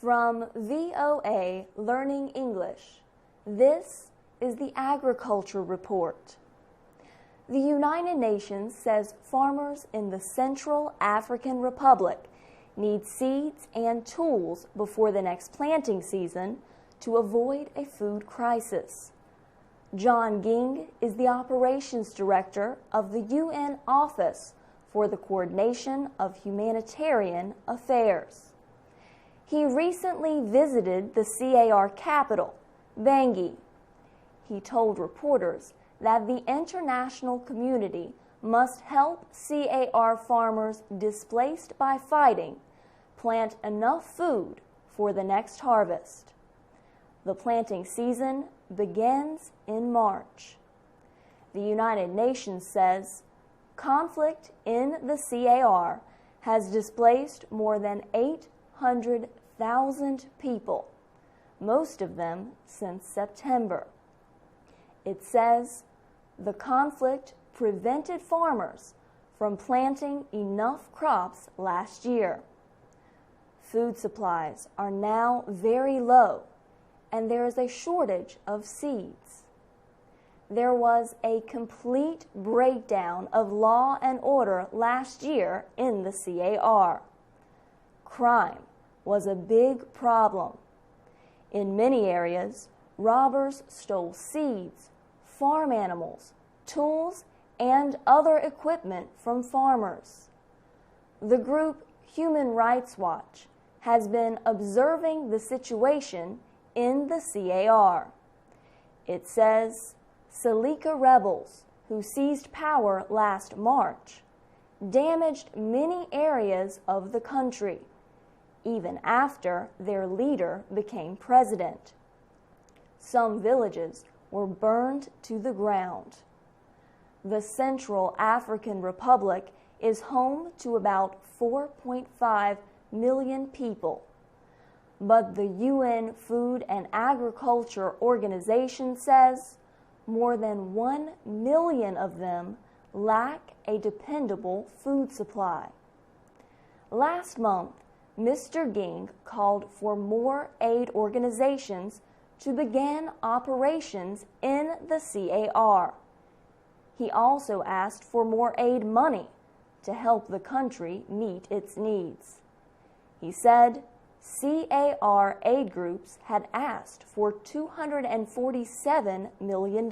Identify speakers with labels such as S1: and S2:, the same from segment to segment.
S1: From VOA Learning English, this is the Agriculture Report. The United Nations says farmers in the Central African Republic need seeds and tools before the next planting season to avoid a food crisis. John Ging is the Operations Director of the UN Office for the Coordination of Humanitarian Affairs. He recently visited the CAR capital, Bangui. He told reporters that the international community must help CAR farmers displaced by fighting plant enough food for the next harvest. The planting season begins in March. The United Nations says conflict in the CAR has displaced more than 800,000 people, most of them since September. It says the conflict prevented farmers from planting enough crops last year. Food supplies are now very low, and there is a shortage of seeds. There was a complete breakdown of law and order last year in the CAR. Crime was a big problem. In many areas, robbers stole seeds, farm animals, tools, and other equipment from farmers. The group Human Rights Watch has been observing the situation in the CAR. It says Seleka rebels, who seized power last March, damaged many areas of the country, even after their leader became president. Some villages were burned to the ground. The Central African Republic is home to about 4.5 million people. But the UN Food and Agriculture Organization says more than 1 million of them lack a dependable food supply. Last month, Mr. Ging called for more aid organizations to begin operations in the CAR. He also asked for more aid money to help the country meet its needs. He said CAR aid groups had asked for $247 million,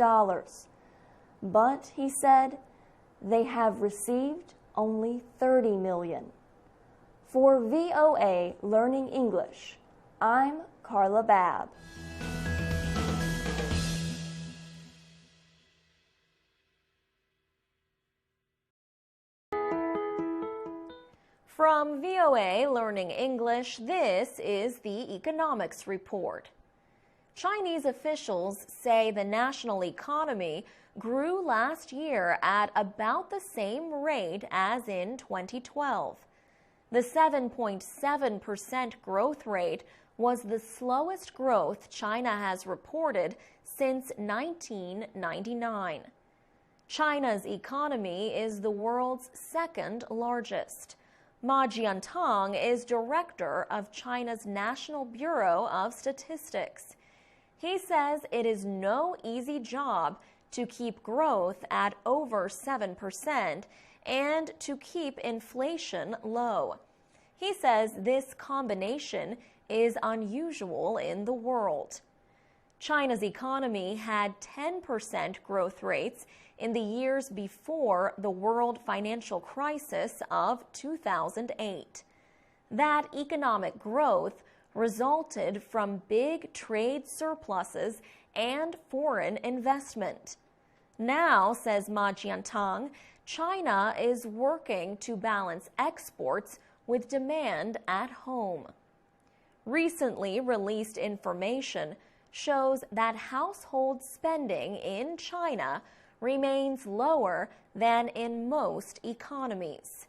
S1: but he said they have received only $30 million. For VOA Learning English, I'm Carla Babb.
S2: From VOA Learning English, this is the Economics Report. Chinese officials say the national economy grew last year at about the same rate as in 2012. The 7.7% growth rate was the slowest growth China has reported since 1999. China's economy is the world's second largest. Ma Jiantang is director of China's National Bureau of Statistics. He says it is no easy job to keep growth at over 7% and to keep inflation low. He says this combination is unusual in the world. China's economy had 10% growth rates in the years before the world financial crisis of 2008. That economic growth resulted from big trade surpluses and foreign investment. Now, says Ma Jiantang, China is working to balance exports with demand at home. Recently released information shows that household spending in China remains lower than in most economies.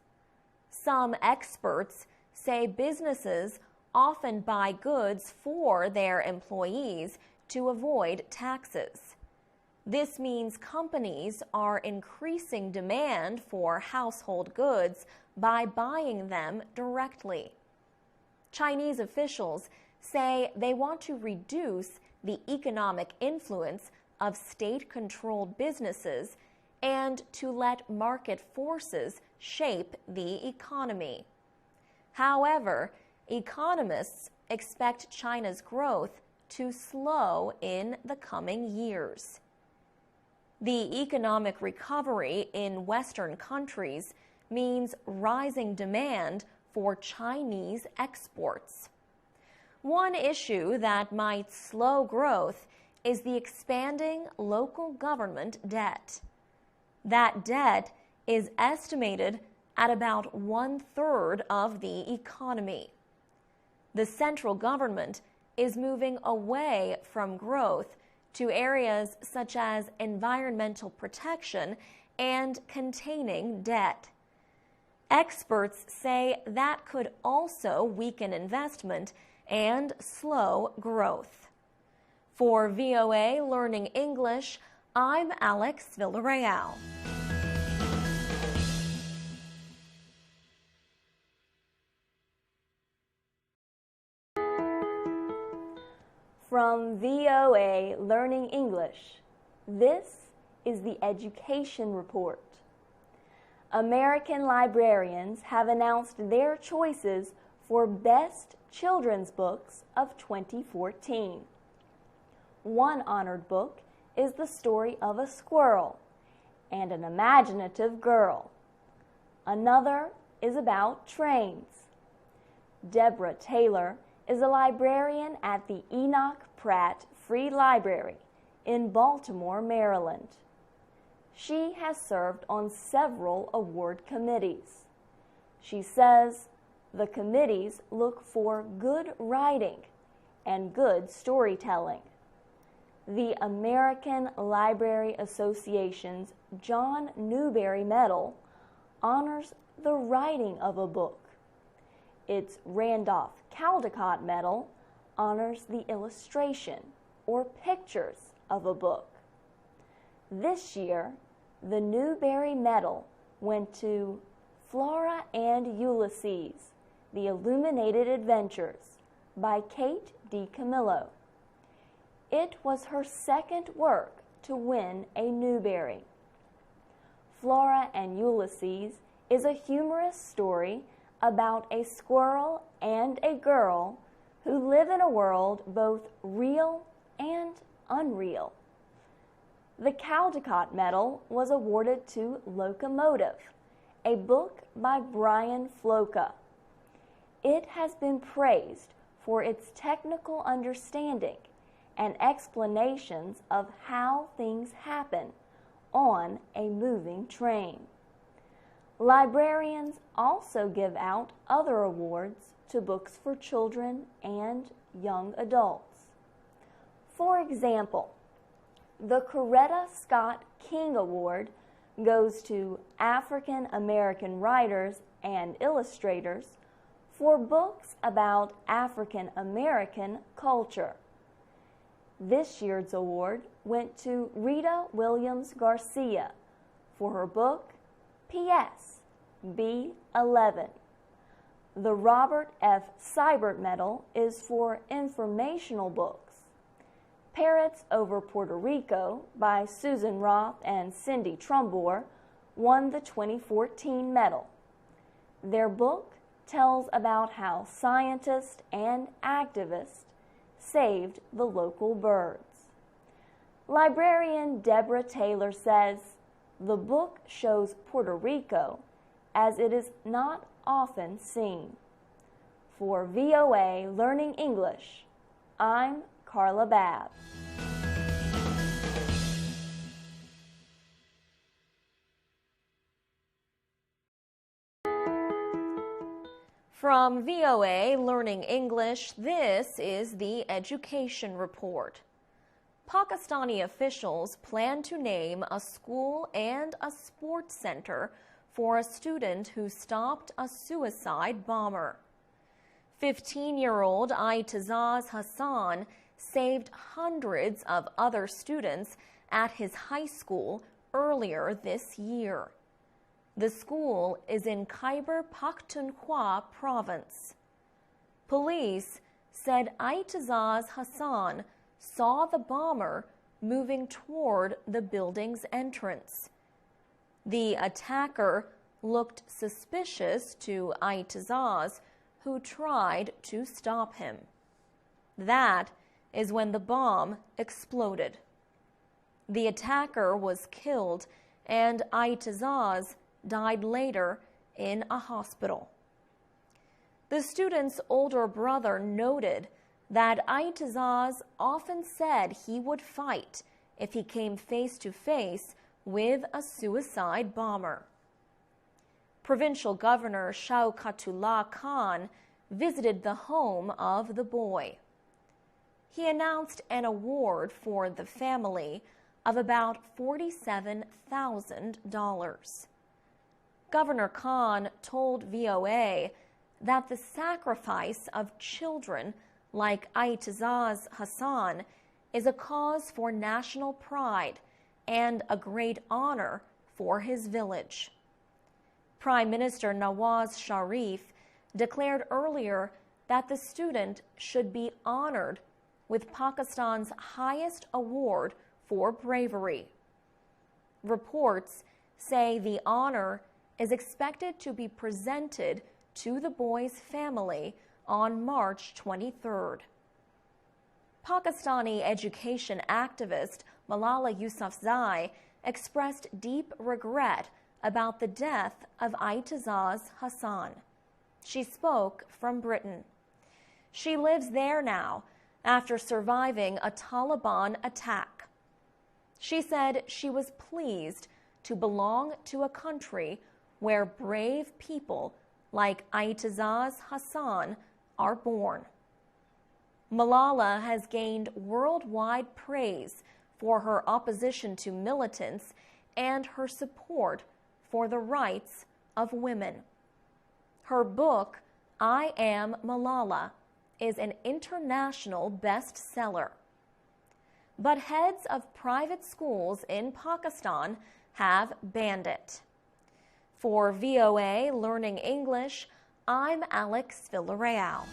S2: Some experts say businesses often buy goods for their employees to avoid taxes. This means companies are increasing demand for household goods by buying them directly. Chinese officials say they want to reduce the economic influence of state-controlled businesses and to let market forces shape the economy. However, economists expect China's growth to slow in the coming years. The economic recovery in Western countries means rising demand for Chinese exports. One issue that might slow growth is the expanding local government debt. That debt is estimated at about 1/3 of the economy. The central government is moving away from growth to areas such as environmental protection and containing debt. Experts say that could also weaken investment and slow growth. For VOA Learning English, I'm Alex Villarreal.
S1: From VOA Learning English, this is the Education Report. American librarians have announced their choices for Best Children's Books of 2014. One honored book is the story of a squirrel and an imaginative girl. Another is about trains. Deborah Taylor is a librarian at the Enoch Pratt Free Library in Baltimore, Maryland. She has served on several award committees. She says the committees look for good writing and good storytelling. The American Library Association's John Newbery Medal honors the writing of a book. Its Randolph Caldecott Medal honors the illustration or pictures of a book. This year, the Newbery Medal went to Flora and Ulysses, The Illuminated Adventures by Kate DiCamillo. It was her second work to win a Newbery. Flora and Ulysses is a humorous story about a squirrel and a girl who live in a world both real and unreal. The Caldecott Medal was awarded to Locomotive, a book by Brian Floca. It has been praised for its technical understanding and explanations of how things happen on a moving train. Librarians also give out other awards to books for children and young adults. For example, the Coretta Scott King Award goes to African American writers and illustrators for books about African American culture. This year's award went to Rita Williams Garcia for her book P.S. B11. The Robert F. Seibert Medal is for informational books. Parrots Over Puerto Rico by Susan Roth and Cindy Trumbore won the 2014 medal. Their book tells about how scientists and activists saved the local birds. Librarian Deborah Taylor says the book shows Puerto Rico as it is not often seen. For VOA Learning English, I'm Carla Babb.
S2: From VOA Learning English, this is the Education Report. Pakistani officials plan to name a school and a sports center for a student who stopped a suicide bomber. 15-year-old Aitazaz Hassan saved hundreds of other students at his high school earlier this year. The school is in Khyber Pakhtunkhwa province. Police said Aitazaz Hassan saw the bomber moving toward the building's entrance. The attacker looked suspicious to Aitazaz, who tried to stop him. That is when the bomb exploded. The attacker was killed, and Aitazaz died later in a hospital. The student's older brother noted that Aitazaz often said he would fight if he came face to face with a suicide bomber. Provincial Governor Shauqatullah Khan visited the home of the boy. He announced an award for the family of about $47,000. Governor Khan told VOA that the sacrifice of children like Aitazaz Hassan is a cause for national pride and a great honor for his village. Prime Minister Nawaz Sharif declared earlier that the student should be honored with Pakistan's highest award for bravery. Reports say the honor is expected to be presented to the boy's family on March 23rd. Pakistani education activist Malala Yousafzai expressed deep regret about the death of Aitazaz Hassan. She spoke from Britain. She lives there now after surviving a Taliban attack. She said she was pleased to belong to a country where brave people like Aitazaz Hassan are born. Malala has gained worldwide praise for her opposition to militants and her support for the rights of women. Her book, I Am Malala, is an international bestseller. But heads of private schools in Pakistan have banned it. For VOA Learning English, I'm Alex Villarreal.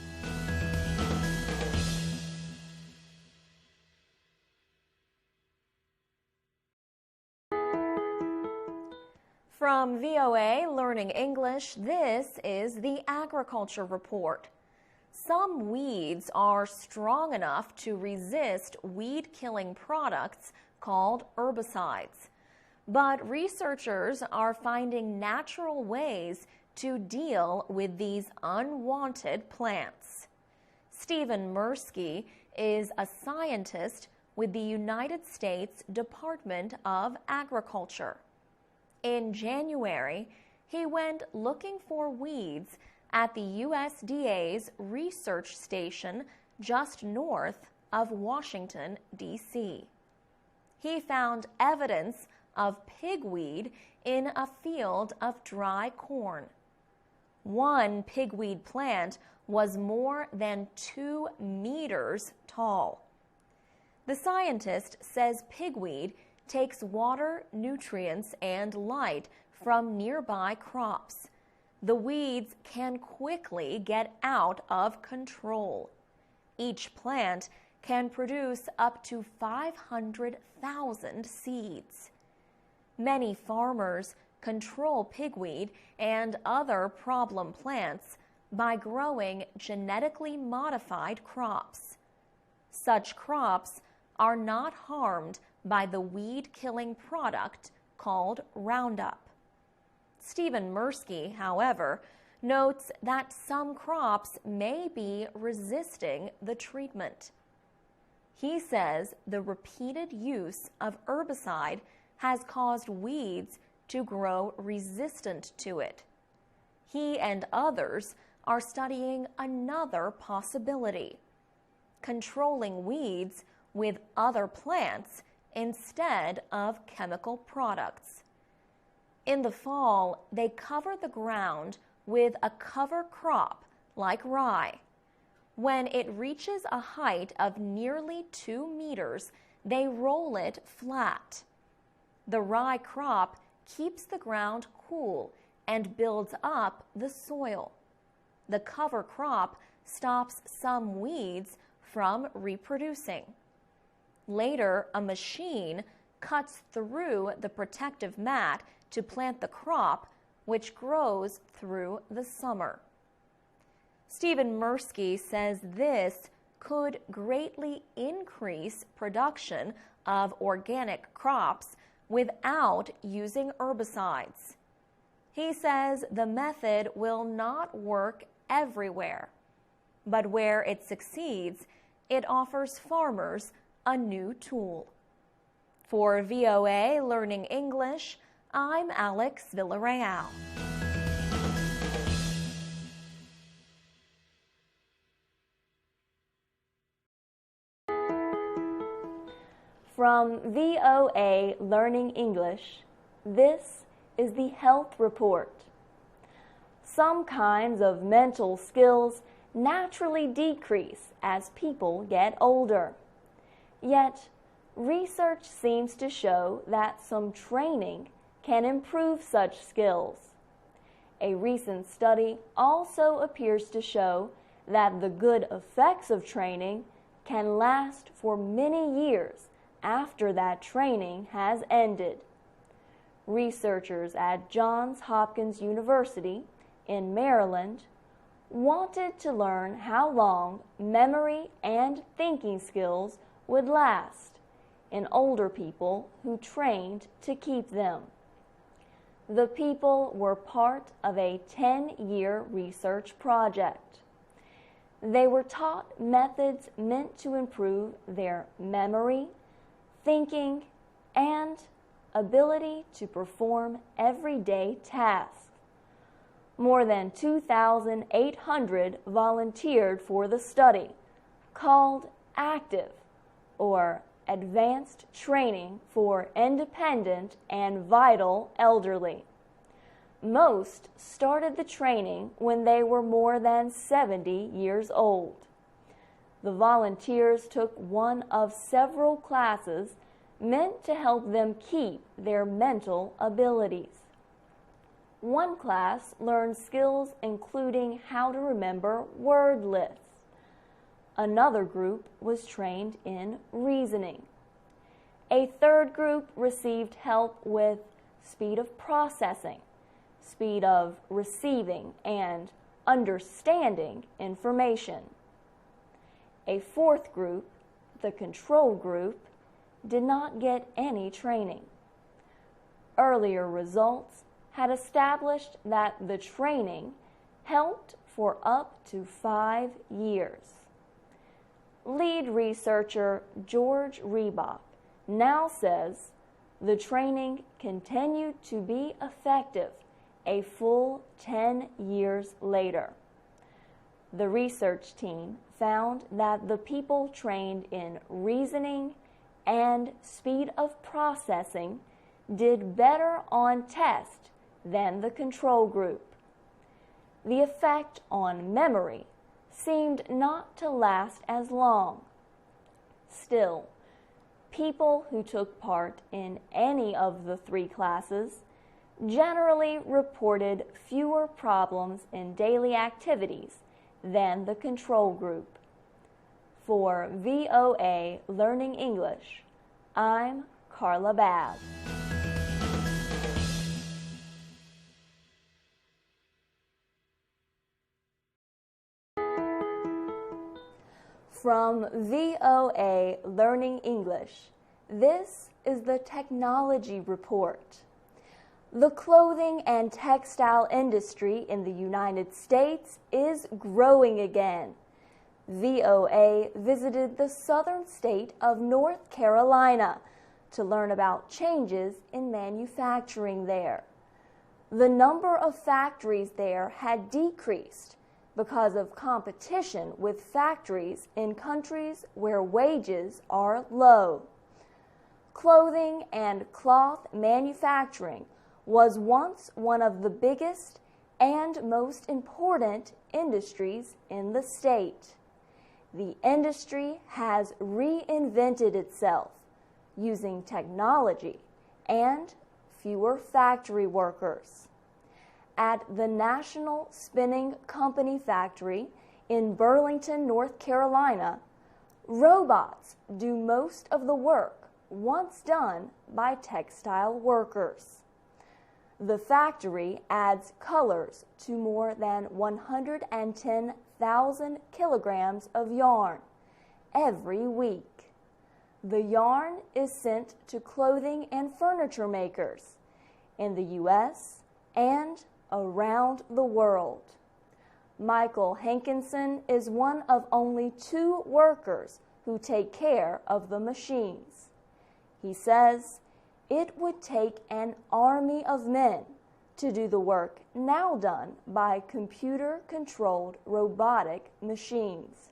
S2: From VOA Learning English, this is the Agriculture Report. Some weeds are strong enough to resist weed-killing products called herbicides. But researchers are finding natural ways to deal with these unwanted plants. Stephen Mirsky is a scientist with the United States Department of Agriculture. In January, he went looking for weeds at the USDA's research station just north of Washington, D.C. He found evidence of pigweed in a field of dry corn. One pigweed plant was more than 2 meters tall. The scientist says pigweed takes water, nutrients, and light from nearby crops. The weeds can quickly get out of control. Each plant can produce up to 500,000 seeds. Many farmers control pigweed and other problem plants by growing genetically modified crops. Such crops are not harmed by the weed-killing product called Roundup. Stephen Mirsky, however, notes that some crops may be resisting the treatment. He says the repeated use of herbicide has caused weeds to grow resistant to it. He and others are studying another possibility: controlling weeds with other plants instead of chemical products. In the fall, they cover the ground with a cover crop like rye. When it reaches a height of nearly 2 meters, they roll it flat. The rye crop keeps the ground cool and builds up the soil. The cover crop stops some weeds from reproducing. Later, a machine cuts through the protective mat to plant the crop, which grows through the summer. Stephen Mirsky says this could greatly increase production of organic crops without using herbicides. He says the method will not work everywhere, but where it succeeds, it offers farmers a new tool. For VOA Learning English, I'm Alex Villarreal.
S1: From VOA Learning English, this is the Health Report. Some kinds of mental skills naturally decrease as people get older. Yet, research seems to show that some training can improve such skills. A recent study also appears to show that the good effects of training can last for many years after that training has ended. Researchers at Johns Hopkins University in Maryland wanted to learn how long memory and thinking skills would last in older people who trained to keep them. The people were part of a 10-year research project. They were taught methods meant to improve their memory, thinking, and ability to perform everyday tasks. More than 2,800 volunteered for the study, called ACTIVE, or Advanced Training for Independent and Vital Elderly. Most started the training when they were more than 70 years old. The volunteers took one of several classes meant to help them keep their mental abilities. One class learned skills including how to remember word lists. Another group was trained in reasoning. A third group received help with speed of processing, speed of receiving, and understanding information. A fourth group, the control group, did not get any training. Earlier results had established that the training helped for up to 5 years. Lead researcher George Reebok now says the training continued to be effective a full 10 years later. The research team found that the people trained in reasoning and speed of processing did better on test than the control group. The effect on memory seemed not to last as long. Still, people who took part in any of the 3 classes generally reported fewer problems in daily activities than the control group. For VOA Learning English, I'm Carla Babb. From VOA Learning English, this is the Technology Report. The clothing and textile industry in the United States is growing again. VOA visited the southern state of North Carolina to learn about changes in manufacturing there. The number of factories there had decreased because of competition with factories in countries where wages are low. Clothing and cloth manufacturing was once one of the biggest and most important industries in the state. The industry has reinvented itself using technology and fewer factory workers. At the National Spinning Company factory In Burlington, North Carolina, robots do most of the work once done by textile workers. The factory adds colors to more than 110,000 kilograms of yarn every week. The yarn is sent to clothing and furniture makers in the U.S. and around the world. Michael Hankinson is one of only 2 workers who take care of the machines. He says it would take an army of men to do the work now done by computer-controlled robotic machines.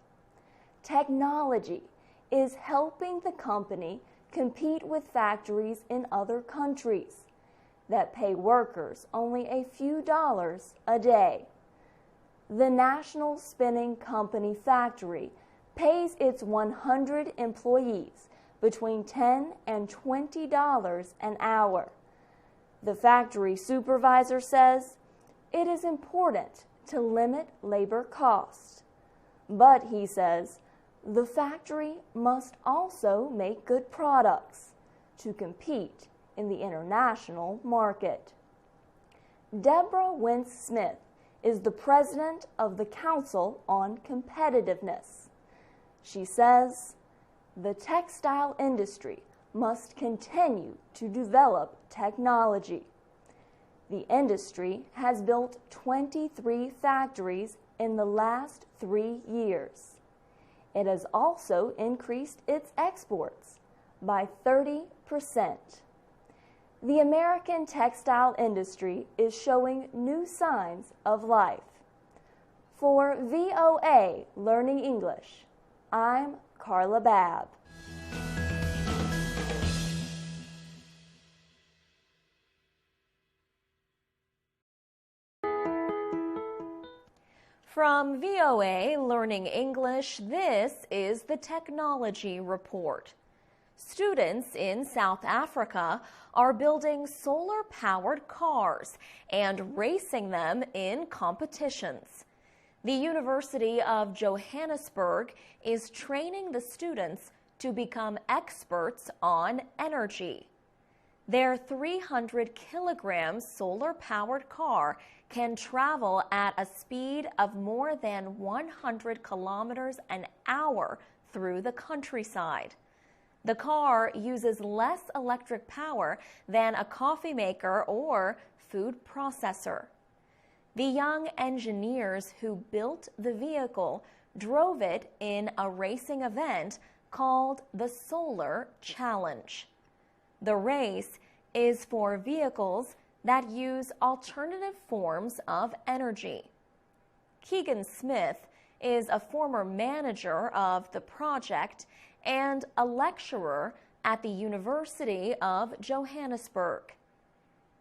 S1: Technology is helping the company compete with factories in other countries that pay workers only a few dollars a day. The National Spinning Company factory pays its 100 employees between $10 and $20 an hour. The factory supervisor says it is important to limit labor costs. But he says the factory must also make good products to compete in the international market. Deborah Wentz-Smith is the president of the Council on Competitiveness. She says the textile industry must continue to develop technology. The industry has built 23 factories in the last 3 years. It has also increased its exports by 30%. The American textile industry is showing new signs of life. For VOA Learning English, I'm Carla Babb.
S2: From VOA Learning English, this is the Technology Report. Students in South Africa are building solar-powered cars and racing them in competitions. The University of Johannesburg is training the students to become experts on energy. Their 300-kilogram solar-powered car can travel at a speed of more than 100 kilometers an hour through the countryside. The car uses less electric power than a coffee maker or food processor. The young engineers who built the vehicle drove it in a racing event called the Solar Challenge. The race is for vehicles that use alternative forms of energy. Keegan Smith is a former manager of the project and a lecturer at the University of Johannesburg.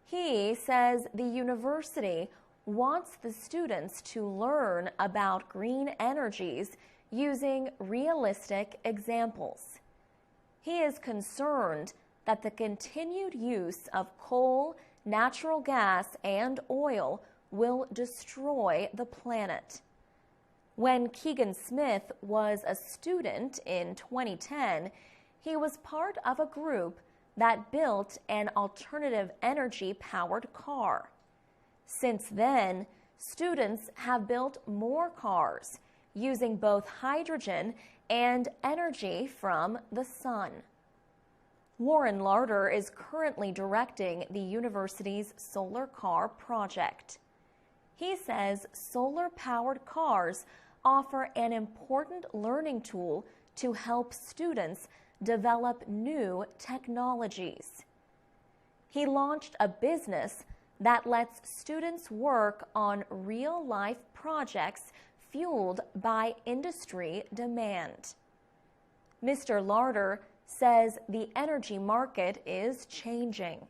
S2: He says the university wants the students to learn about green energies using realistic examples. He is concerned that the continued use of coal, natural gas, and oil will destroy the planet. When Keegan Smith was a student in 2010, he was part of a group that built an alternative energy-powered car. Since then, students have built more cars using both hydrogen and energy from the sun. Warren Larder is currently directing the university's solar car project. He says solar-powered cars offer an important learning tool to help students develop new technologies. He launched a business that lets students work on real-life projects fueled by industry demand. Mr. Larder says the energy market is changing.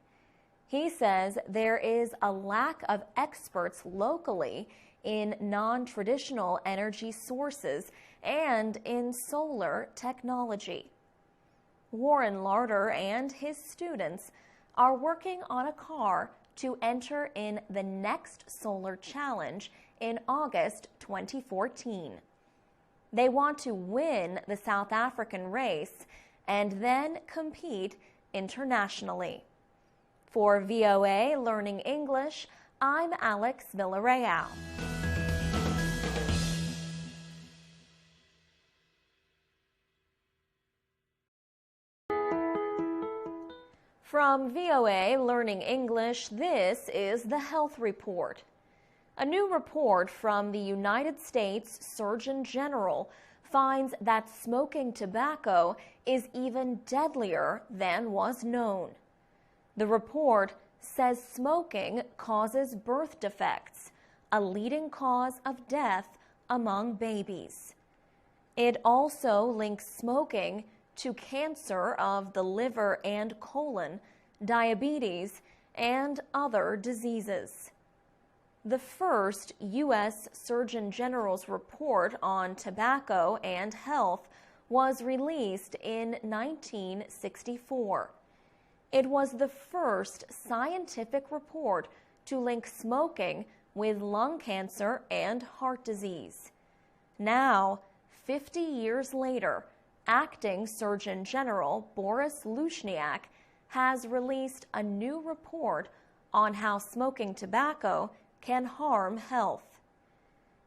S2: He says there is a lack of experts locally in non-traditional energy sources and in solar technology. Warren Larder and his students are working on a car to enter in the next Solar Challenge in August 2014. They want to win the South African race and then compete internationally. For VOA Learning English, I'm Alex Villarreal. From VOA Learning English, this is the Health Report. A new report from the United States Surgeon General finds that smoking tobacco is even deadlier than was known. The report says smoking causes birth defects, a leading cause of death among babies. It also links smoking to cancer of the liver and colon, diabetes, and other diseases. The first U.S. Surgeon General's report on tobacco and health was released in 1964. It was the first scientific report to link smoking with lung cancer and heart disease. Now, 50 years later, Acting Surgeon General Boris Lushniak has released a new report on how smoking tobacco can harm health.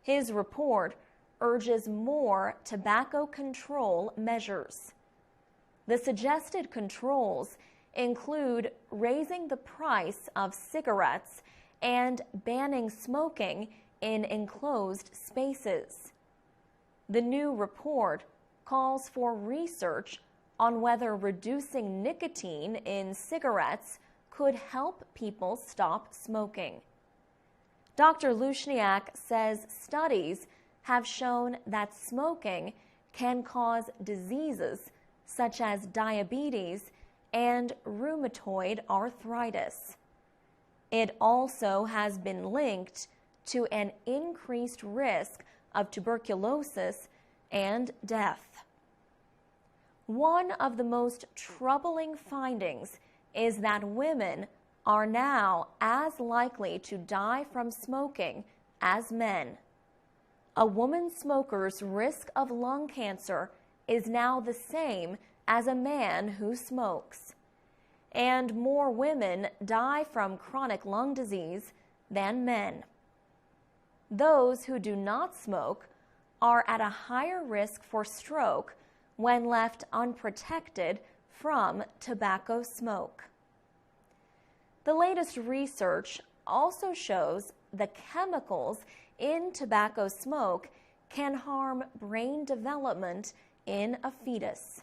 S2: His report urges more tobacco control measures. The suggested controls include raising the price of cigarettes and banning smoking in enclosed spaces. The new report calls for research on whether reducing nicotine in cigarettes could help people stop smoking. Dr. Lushniak says studies have shown that smoking can cause diseases such as diabetes and rheumatoid arthritis. It also has been linked to an increased risk of tuberculosis and death. One of the most troubling findings is that women are now as likely to die from smoking as men. A woman smoker's risk of lung cancer is now the same as a man who smokes. And more women die from chronic lung disease than men. Those who do not smoke are at a higher risk for stroke when left unprotected from tobacco smoke. The latest research also shows the chemicals in tobacco smoke can harm brain development in a fetus.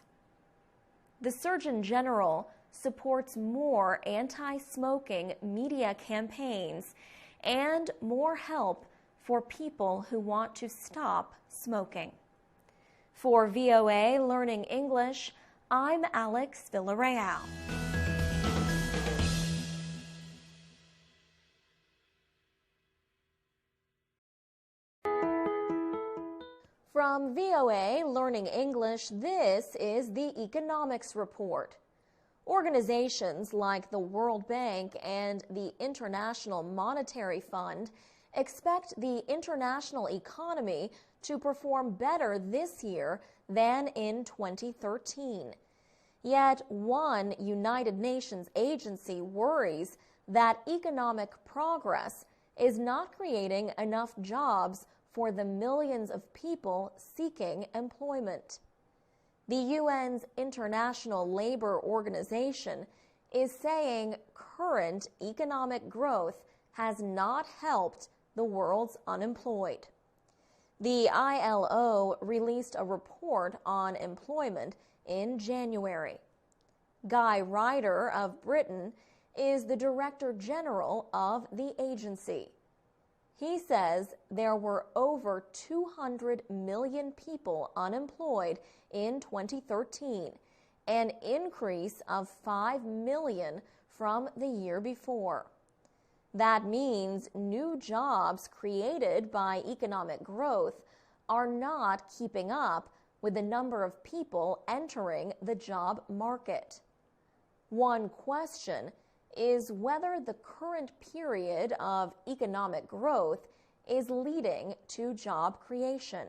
S2: The Surgeon General supports more anti-smoking media campaigns and more help for people who want to stop smoking. For VOA Learning English, I'm Alex Villarreal. From VOA Learning English, this is the Economics Report. Organizations like the World Bank and the International Monetary Fund expect the international economy to perform better this year than in 2013. Yet one United Nations agency worries that economic progress is not creating enough jobs for the millions of people seeking employment. The UN's International Labor Organization is saying current economic growth has not helped the world's unemployed. The ILO released a report on employment in January. Guy Ryder of Britain is the Director General of the agency. He says there were over 200 million people unemployed in 2013, an increase of 5 million from the year before. That means new jobs created by economic growth are not keeping up with the number of people entering the job market. One question is whether the current period of economic growth is leading to job creation.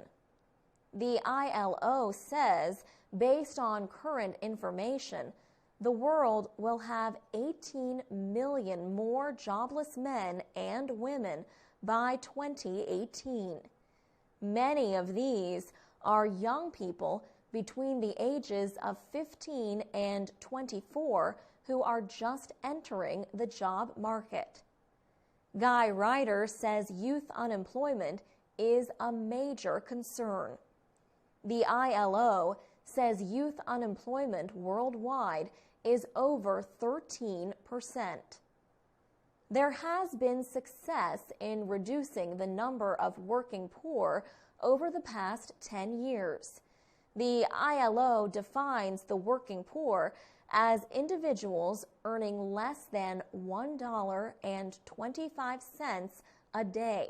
S2: The ILO says, based on current information, the world will have 18 million more jobless men and women by 2018. Many of these are young people between the ages of 15 and 24 who are just entering the job market. Guy Ryder says youth unemployment is a major concern. The ILO says youth unemployment worldwide is over 13%. There has been success in reducing the number of working poor over the past 10 years. The ILO defines the working poor as individuals earning less than $1.25 a day.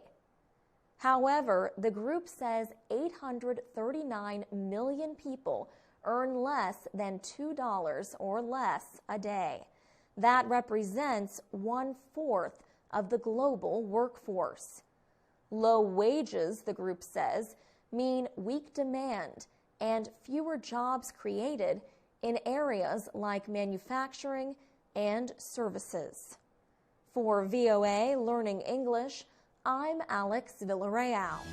S2: However, the group says 839 million people earn less than $2 or less a day. That represents 1/4 of the global workforce. Low wages, the group says, mean weak demand and fewer jobs created in areas like manufacturing and services. For VOA Learning English, I'm Alex Villarreal.